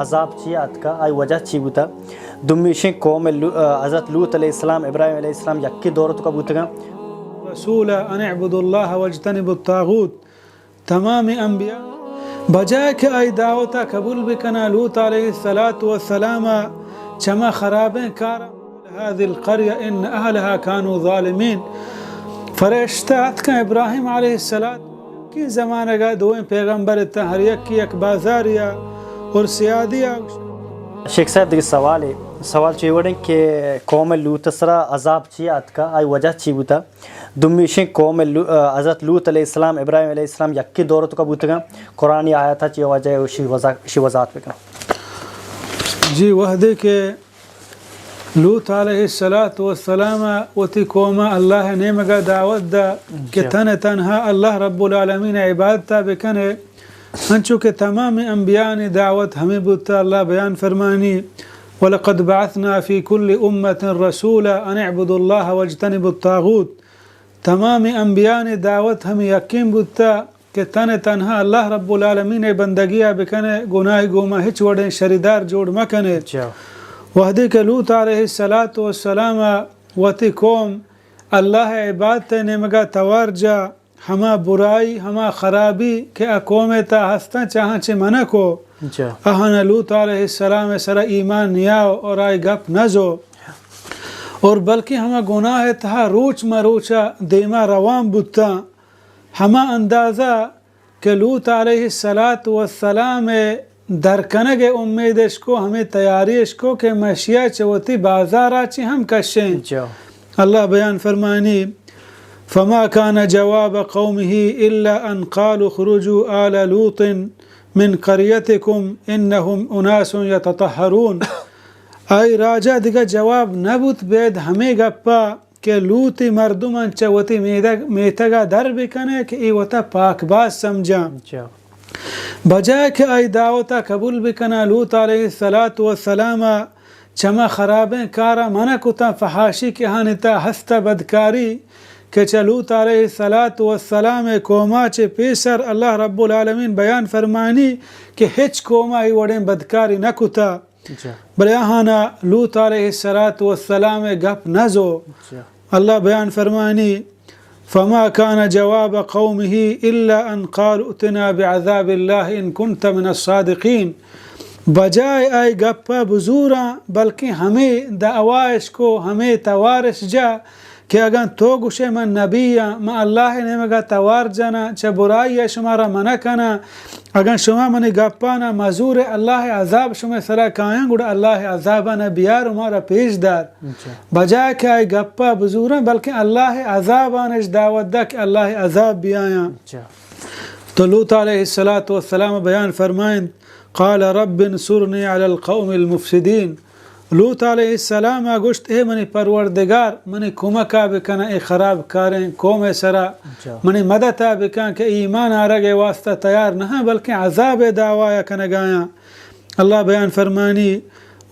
عذاب چیات کا آئی وجہ چی بوتا دمیشن قوم حضرت لوط علیہ السلام ابراہیم علیہ السلام یکی دورت کا بوتا گا رسول ان اعبدوا اللہ واجتنبوا الطاغوت تمام انبیاء بجائے کہ آئی دعوتا قبول بکنا لوط علیہ السلام چما خرابیں کارا هذه القرية ان اہلها كانوا ظالمین فرشتات کا ابراہیم علیہ السلام کی زمانہ گا دوئیں پیغمبر تحریک کی ایک بازاریا اور سیادیا شیخ صاحب دیکھ سوال چیئے وڑیں کہ قوم لوط سرا عذاب چیات کا آئی وجہ چی بوتا دمیشن قوم حضرت لوط علیہ السلام ابراہیم علیہ السلام یکی دورت کا بوتا گا قرآنی آیتا چیئے وجہ شی وضاحت بکا جی وحدے کہ لوط علیہ السلام وتی قوم اللہ نے مگا دعوت دا کہ تنہا اللہ رب العالمین عبادتا بکنے انچو کہ تمام انبیاء نے دعوت ہمیں بوتا اللہ بیان فرمانی وَلَقَدْ بَعَثْنَا فِي كُلِّ أُمَّةٍ رَسُولًا أَنِ اعْبُدُوا اللَّهَ وَاجْتَنِبُوا الطَّاغُوتَ تمام انبیاء نے دعوت ہمیں یقین بوتا کہ تنہا اللہ رب العالمین بندگیہ بکنے گناہ گوما ہچ وڑیں شریدار جوڑ مکنے وحدی کہ لوط علیہ السلام وتی قوم اللہ عبادت نے مگا توارجا ہما برائی ہما خرابی کہ قوم تا ہستا چاہاں چے منع کو اہانا لوط علیہ السلام سر ایمان نیاو اور آئی گپ نزو اور بلکہ ہما گناہ تہا روچ مروچا دیما روان بتا ہما اندازہ کہ لوط علیہ السلام درکنگ امیدش کو ہمیں تیاریش کو کہ مشیہ چوتی بازارا چی ہم کشیں اللہ بیان فرمانی فما كان جواب قومه إلا أن قالوا خرجوا آل لوط من قريتكم إنهم أناس يتطهرون آئی راجہ دیگا جواب نبوت بید ہمیں گپا کہ لوتی مردمان چوتی میتگا در بکنے کہ ای وطا پاک باز سمجھا بجائے کہ آئی دعوتا قبول بکنا لوط علیہ السلام چما خرابیں کارا منع کتا فحاشی کے ہانتا ہستا بدکاری کہ لوط علیہ السلام قوما چے پیسر اللہ رب العالمین بیان فرمانی کہ ہچ قوما ہی وڑیں بدکاری نہ کتا بلے آہانا لوط علیہ السلام گپ نزو اللہ بیان فرمانی فما كان جواب قومه إلا أن قالوا ائتنا بعذاب الله إن كنت من الصادقين بجائے آئی گپا بزورا بلکہ ہمیں دعوائش کو ہمیں توارش جا کہ اگر تو گوشے من نبی ما اللہ نے مگا توار جانا چا برائی شمارا منع کنا اگر شما منی گپانا مزور اللہ عذاب شما سرا کائیں گوڑا اللہ عذابانا بیار ہمارا پیش دار بجائے کہ آئی گپا بزورا بلکہ اللہ عذابانش دعوت دا کہ اللہ عذاب بیایا تو لوط علیہ السلام بیان فرمائیں قال رب انصرنی علی القوم المفسدین لوط علیہ السلام گوشت اے منی پروردگار منی کمکا بکنا اے خراب کاریں قوم سرا منی مدتا بکن کہ ایمان آرگے واسطہ تیار نہ بلکہ عذاب دعوی کنگایا اللہ بیان فرمانی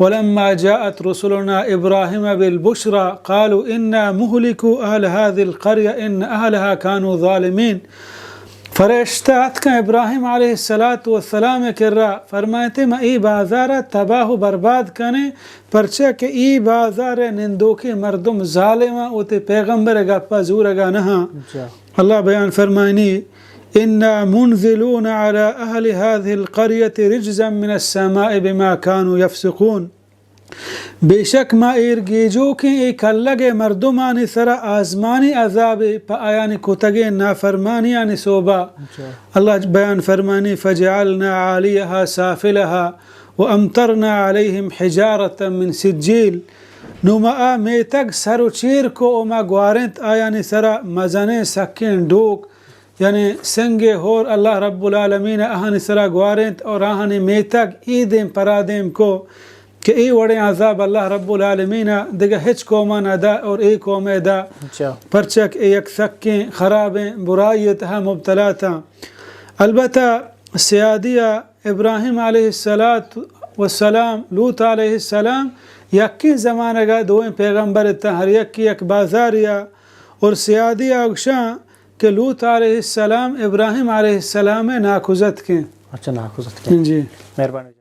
ولما جاءت رسلنا ابراہیم بالبشرى قالوا انا مہلکو اہل هذه القرية ان اہلها كانوا ظالمین فرشتات کا ابراہیم علیہ السلام کر رہا فرمائے میں ای بازار تباہ و برباد کنے پرچہ کہ ای بازار نندوکی مردم ظالمہ اوتے پیغمبر گپا زورگا نہا اللہ بیان فرمائنی انا منزلون على اہل هذه القرية رجزا من السماء بما كانوا يفسقون بے شک ما ارگیجو کہ ایک اللہ مردمانی سرا آزمانی عذاب پا آیانی کتگے نافرمانی آنی صوبہ اللہ بیان فرمانی فجعلنا عالیہا سافلہا وامطرنا علیہم حجارتا من سجیل نما میتگ سرو چیر کو اما گوارنت آیانی سرا مزنے سکین ڈوک یعنی سنگے ہور اللہ رب العالمین آہانی سرا گوارنت اور آہانی میتگ ایدیں پرادیں کو کہ ای وڑے عذاب اللہ رب العالمین دیگا ہچ قومان ادا اور ای قوم ادا پرچک ایک سکیں خرابیں برائیتها مبتلاتا البتہ سیادیہ ابراہیم علیہ السلام لوط علیہ السلام یکی زمانہ گا دوئیں پیغمبر تحریک کی ایک بازاریا اور سیادیہ اگشاں کہ لوط علیہ السلام ابراہیم علیہ السلام ناکوزت کے اچھا ناکوزت کے جی مہربانی